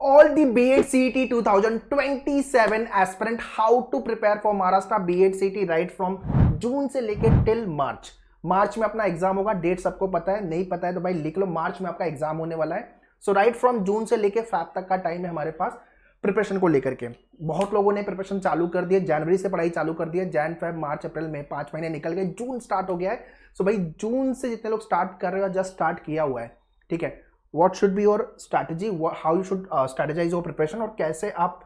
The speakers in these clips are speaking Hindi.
All the B.Ed CET 2027 aspirant how to prepare for Maharashtra B.Ed CET right from जून से लेके टिल मार्च में अपना एग्जाम होगा। डेट सबको पता है, नहीं पता है तो भाई लिख लो, मार्च में आपका एग्जाम होने वाला है। सो राइट फ्रॉम जून से लेके फैब तक का टाइम है हमारे पास प्रिपरेशन को लेकर के। बहुत लोगों ने प्रिपरेशन चालू कर दिया, जनवरी से पढ़ाई चालू कर दिया, जैन फेब मार्च अप्रैल में 5 महीने निकल गए, जून स्टार्ट हो गया है। सो भाई जून से जितने लोग स्टार्ट कर रहे हो जस्ट स्टार्ट किया हुआ है, ठीक है। What should be your strategy, how you should strategise your preparation, और कैसे आप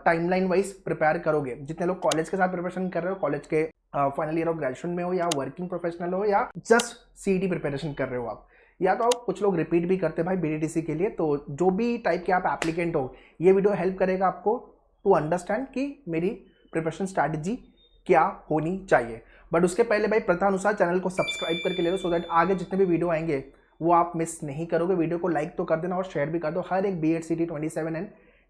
टाइमलाइन वाइज प्रिपेयर करोगे। जितने लोग कॉलेज के साथ प्रिपरेशन कर रहे हो, कॉलेज के फाइनल ईयर ऑफ ग्रेजुएशन में हो या वर्किंग प्रोफेशनल हो या जस्ट सीईटी प्रिपरेशन कर रहे हो आप, या तो कुछ लोग रिपीट भी करते हैं भाई बीडीटीसी के लिए। तो जो भी टाइप के आप एप्लीकेंट हो, ये वीडियो हेल्प करेगा आपको टू अंडरस्टैंड कि मेरी प्रिपरेशन स्ट्रैटेजी क्या होनी चाहिए। बट उसके पहले भाई प्रथानुसार चैनल को सब्सक्राइब करके ले लो, सो दैट आगे जितने भी वीडियो आएंगे वो आप मिस नहीं करोगे। वीडियो को लाइक तो कर देना और शेयर भी कर दो हर एक B.Ed CET 27 एंड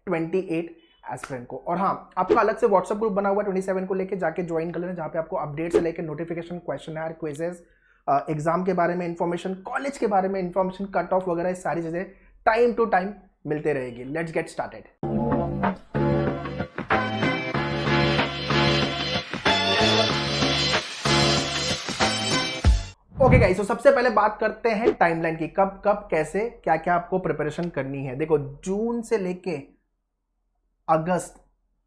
28 एस्पिरेंट को। और हाँ, आपका अलग से व्हाट्सएप ग्रुप बना हुआ है 27 को लेके, जाके ज्वाइन कर लेना, जहाँ पे आपको अपडेट से लेकर नोटिफिकेशन, क्वेश्चन, क्विजेस, एग्जाम के बारे में इंफॉर्मेशन, कॉलेज के बारे में इंफॉर्मेशन, कट ऑफ वगैरह सारी चीजें टाइम टू टाइम मिलते रहेगी। Let's get started. Okay guys, तो सबसे पहले बात करते हैं टाइमलाइन की, कब कब कैसे क्या क्या आपको प्रिपरेशन करनी है। देखो, जून से लेके अगस्त,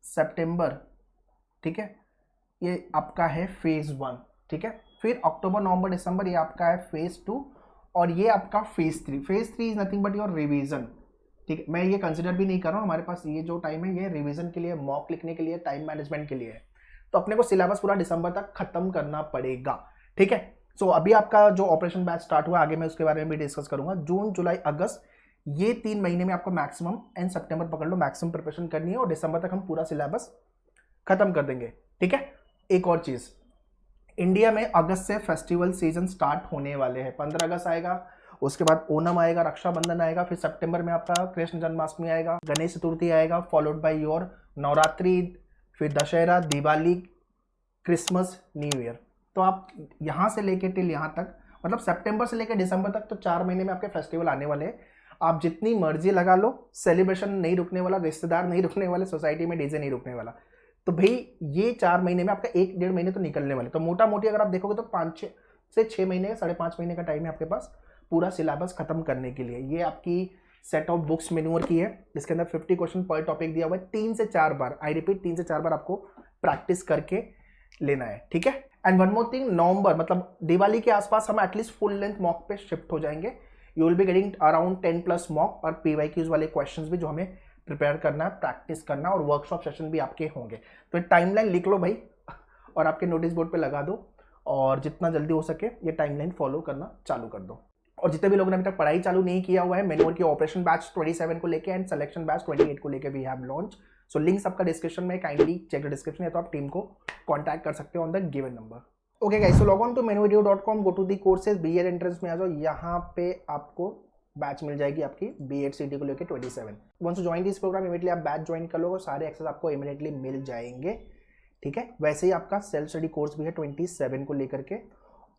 सितंबर, ठीक है, ये आपका है फेज 1, ठीक है। फिर अक्टूबर, नवंबर, दिसंबर ये आपका है फेज 2, और ये आपका phase 3। Phase 3 is nothing but your revision, ठीक है। मैं ये कंसिडर भी नहीं कर रहा हूँ, हमारे पास ये जो टाइम है ये रिवीजन के लिए, मॉक लिखने के लिए, टाइम मैनेजमेंट के लिए है। तो अपने को सिलेबस पूरा दिसंबर तक खत्म करना पड़ेगा, ठीक है। सो अभी आपका जो ऑपरेशन बैच स्टार्ट हुआ, आगे मैं उसके बारे में भी डिस्कस करूंगा। जून, जुलाई, अगस्त, ये 3 महीने में आपको मैक्सिमम, एंड सितंबर पकड़ लो, मैक्सिमम प्रिपरेशन करनी है, और दिसंबर तक हम पूरा सिलेबस खत्म कर देंगे, ठीक है। एक और चीज, इंडिया में अगस्त से फेस्टिवल सीजन स्टार्ट होने वाले हैं। 15 अगस्त आएगा, उसके बाद ओणम आएगा, रक्षाबंधन आएगा, फिर सितंबर में आपका कृष्ण जन्माष्टमी आएगा, गणेश चतुर्थी आएगा, फॉलोड बाय योर नवरात्रि, फिर Dussehra, Diwali, Christmas, new year. तो आप यहाँ से लेके टिल यहाँ तक, मतलब सितंबर से लेकर दिसंबर तक, तो 4 महीने में आपके फेस्टिवल आने वाले हैं। आप जितनी मर्जी लगा लो, सेलिब्रेशन नहीं रुकने वाला, रिश्तेदार नहीं रुकने वाले, सोसाइटी में डीजे नहीं रुकने वाला। तो भाई ये 4 महीने में आपका 1-1.5 महीने तो निकलने वाले। तो मोटा मोटी अगर आप देखोगे तो 5 से 6 महीने, 5.5 महीने का टाइम है आपके पास पूरा सिलेबस खत्म करने के लिए। ये आपकी सेट ऑफ बुक्स मेन्यूअर की है, इसके अंदर 50 क्वेश्चन पर टॉपिक दिया हुआ है। 3 से 4 बार, आई रिपीट, 3 से 4 बार आपको प्रैक्टिस करके लेना है, ठीक है। एंड वन मोर थिंग, नवंबर मतलब दिवाली के आसपास हम एटलीस्ट फुल लेंथ मॉक पे शिफ्ट हो जाएंगे। You will be getting around 10+ mock और PYQs वाले क्वेश्चंस भी जो हमें प्रिपेयर करना है, प्रैक्टिस करना है, और वर्कशॉप सेशन भी आपके होंगे। तो टाइमलाइन लिख लो भाई और आपके नोटिस बोर्ड पे लगा दो, और जितना जल्दी हो सके ये टाइमलाइन फॉलो करना चालू कर दो। और जितने भी लोगों ने अभी तक पढ़ाई चालू नहीं किया हुआ है, मेन्योर की ऑपरेशन बैच 27 को लेके एंड सिलेक्शन बैच 28 को लेके we have launch. So links आपका डिस्क्रिप्शन में, काइंडली चेक द डिस्क्रिप्शन, या तो आप टीम को कांटेक्ट कर सकते हो on the given number. Okay guys, so log on to menuvideo.com, go to the courses, B.Ed entrance में आ जाओ। यहाँ पे आपको बैच मिल जाएगी आपकी B.Ed CET को लेके 27। Once you join this program, immediately आप बैच ज्वाइन कर लोगे, सारे एक्सेस आपको इमीडिएटली मिल जाएंगे, ठीक है। वैसे ही आपका सेल्फ स्टडी कोर्स भी है 27 को लेकर के,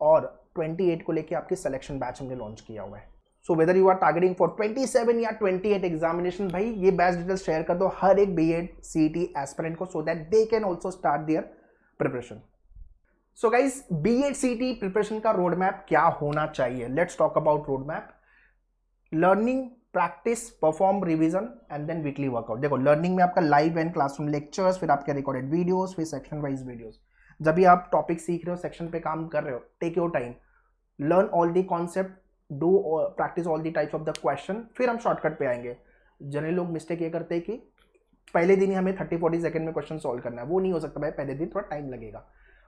और 28 को लेके आपकी सिलेक्शन बैच हमने लॉन्च किया हुआ है। So whether you are targeting for 27 या 28 एग्जामिनेशन, भाई ये बैच डिटेल्स शेयर कर दो हर एक B.Ed CET एस्पिरेंट को, so that they can also start their preparation. So guys, B.Ed CET preparation का रोड मैप क्या होना चाहिए? Let's talk about road map. Learning, practice, perform, revision and then weekly workout. देखो, लर्निंग में आपका लाइव एंड क्लासरूम लेक्चर्स, फिर आपके रिकॉर्डेड वीडियोस, फिर सेक्शन वाइज वीडियोस। जब भी आप टॉपिक सीख रहे हो, सेक्शन पे काम कर रहे हो, take your time, learn all the concept, do practice all the types of the question. फिर हम शॉर्टकट पे आएंगे। जनरली लोग मिस्टेक ये करते हैं कि पहले दिन ही हमें 30-40 सेकंड में क्वेश्चन सॉल्व करना है। वो नहीं हो सकता भाई, पहले दिन थोड़ा टाइम लगेगा,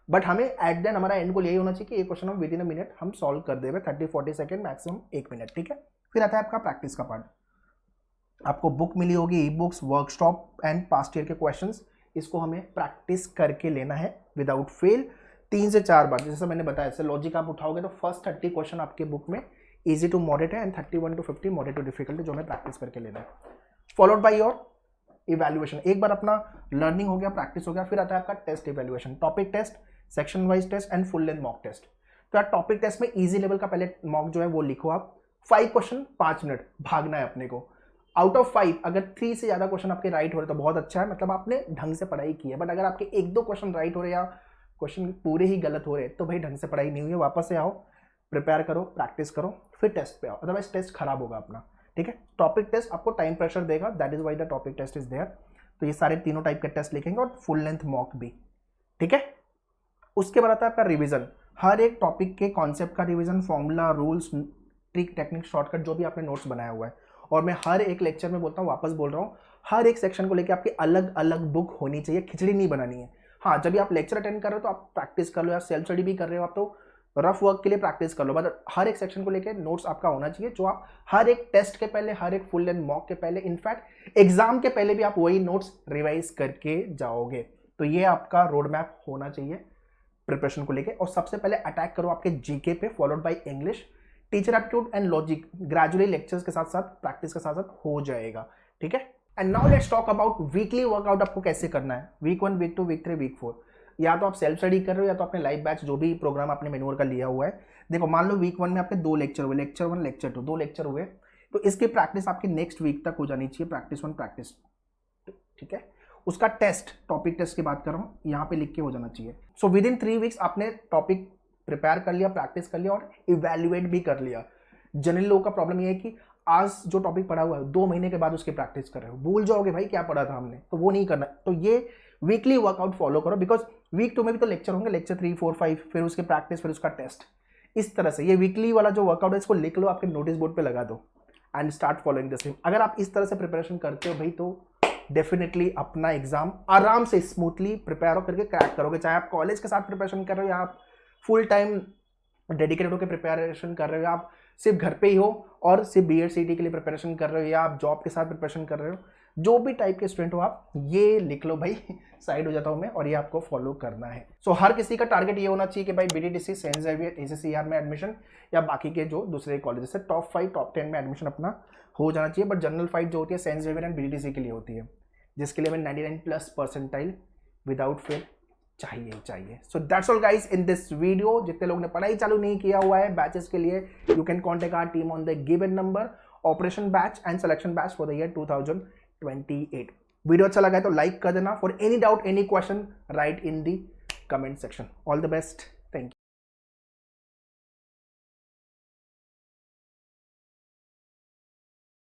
बट हमें एट देन हमारा एंड गोल यही होना चाहिए कि ये क्वेश्चन हम विद इन अ मिनट हम सॉल्व कर देंगे, 30-40 सेकंड, मैक्सिमम 1 मिनट, ठीक है। फिर आता है आपका प्रैक्टिस का पार्ट। आपको बुक मिली होगी, e books, workshop and past year के क्वेश्चंस, इसको हमें प्रैक्टिस करके लेना है विदाउट फेल 3 से 4 बार। जैसे मैंने बताया, जैसे लॉजिक आप उठाओगे तो फर्स्ट 30 क्वेश्चन आपके बुक में इजी टू मॉडरेट है, and 31 to 50 moderate to difficult, जो हमें प्रैक्टिस करके लेना है, फॉलोड बाय योर इवैल्यूएशन। एक बार अपना लर्निंग हो गया, प्रैक्टिस हो गया, फिर आता है आपका test evaluation, topic test, section wise test and full length mock test. तो यार टॉपिक टेस्ट में इजी लेवल का पहले मॉक जो है वो लिखो आप, 5 क्वेश्चन 5 मिनट, भागना है अपने को। आउट ऑफ 5 अगर 3 से ज़्यादा क्वेश्चन आपके राइट हो रहे तो बहुत अच्छा है, मतलब आपने ढंग से पढ़ाई की है। बट अगर आपके 1-2 क्वेश्चन राइट हो रहे या क्वेश्चन पूरे ही गलत हो रहे तो भाई ढंग से पढ़ाई नहीं हुई है। वापस से आओ, प्रिपेयर करो, प्रैक्टिस करो, फिर टेस्ट पे आओ, अदरवाइज टेस्ट खराब होगा अपना। ठीक है, टॉपिक टेस्ट आपको टाइम प्रेशर देगा, that is why the topic test is there. तो ये सारे तीनों टाइप के टेस्ट लिखेंगे और फुल लेंथ मॉक भी। ठीक है, उसके बाद आता है आपका रिवीजन। हर एक टॉपिक के कॉन्सेप्ट का revision, formula, rules, trick, technique, shortcut जो भी आपने नोट्स बनाया हुआ है। और मैं हर एक लेक्चर में बोलता हूँ, वापस बोल रहा हूँ, हर एक सेक्शन को लेकर आपकी अलग अलग बुक होनी चाहिए, खिचड़ी नहीं बनानी है। हाँ, जब भी आप लेक्चर अटेंड कर रहे हो तो आप प्रैक्टिस कर लो, या सेल्फ स्टडी भी कर रहे हो आप तो रफ वर्क के लिए प्रैक्टिस कर लो। बट हर एक सेक्शन को लेकर नोट्स आपका होना चाहिए, जो आप हर एक टेस्ट के पहले, हर एक फुल लेंथ मॉक के पहले, इनफैक्ट एग्जाम के पहले भी आप वही नोट्स रिवाइज करके जाओगे। तो ये आपका रोड मैप होना चाहिए प्रिपरेशन को लेके। और सबसे पहले अटैक करो आपके जीके पे, followed by English, teacher aptitude and logic gradually lectures के साथ साथ, प्रैक्टिस के साथ साथ हो जाएगा। ठीक है, and now let's talk about weekly workout आपको कैसे करना है। वीक 1, वीक 2, वीक 3, वीक 4, या तो आप सेल्फ स्टडी कर रहे हो या तो अपने लाइव बैच जो भी प्रोग्राम आपने मेन्यूअर का लिया हुआ है। देखो, मान लो वीक 1 में आपके 2 लेक्चर हुए, लेक्चर 1, लेक्चर 2, 2 लेक्चर हुए, तो इसकी प्रैक्टिस आपकी नेक्स्ट वीक तक हो जानी चाहिए, प्रैक्टिस 1, प्रैक्टिस 2। ठीक है, उसका टेस्ट, टॉपिक टेस्ट की बात कर रहा हूँ, यहाँ पे लिख के हो जाना चाहिए। सो विद इन 3 वीक्स आपने टॉपिक प्रिपेयर कर लिया, प्रैक्टिस कर लिया और इवेल्युएट भी कर लिया। जनरली लोगों का प्रॉब्लम ये है कि आज जो टॉपिक पढ़ा हुआ है 2 महीने के बाद उसकी प्रैक्टिस कर रहे हो, भूल जाओगे भाई क्या पढ़ा था हमने, तो वो नहीं करना। तो ये वीकली वर्कआउट फॉलो करो, बिकॉज वीक 2 में भी तो लेक्चर होंगे, लेक्चर 3, 4, 5, फिर उसकी प्रैक्टिस, फिर उसका टेस्ट। इस तरह से ये वीकली वाला जो वर्कआउट है इसको लिख लो, आपके नोटिस बोर्ड पे लगा दो and start following the same. अगर आप इस तरह से प्रिपरेशन करते हो भाई तो डेफिनेटली अपना एग्जाम आराम से स्मूथली प्रिपेयर करके क्रैक करोगे। चाहे आप कॉलेज के साथ प्रिपरेशन कर रहे हो या आप फुल टाइम डेडिकेटेड होकर प्रिपरेशन कर रहे हो, या आप सिर्फ घर पे ही हो और सिर्फ BEd CET के लिए प्रिपरेशन कर रहे हो, या आप जॉब के साथ प्रिपरेशन कर रहे हो, जो भी टाइप के स्टूडेंट हो आप ये लिख लो भाई, साइड हो जाता हूँ मैं, और ये आपको फॉलो करना है। सो हर किसी का टारगेट ये होना चाहिए कि भाई BDDC, सेंट जेवियर, ACCER में एडमिशन, या बाकी के जो दूसरे कॉलेज से टॉप 5, टॉप 10 में एडमिशन अपना हो जाना चाहिए। बट जनरल फाइट जो होती है सेंट जेवियर एंड BDDC के लिए होती है, जिसके लिए हमें 99+ परसेंटाइल विदाउट फेल चाहिए। So that's all guys in this video. जितने लोगों ने पढ़ाई चालू नहीं किया हुआ है बैचेस के लिए, you can contact our team on the given number, operation batch and selection batch for the year 2028। Video अच्छा लगा है तो लाइक कर देना। For any doubt, any question, write in the comment section. All the best, thank you.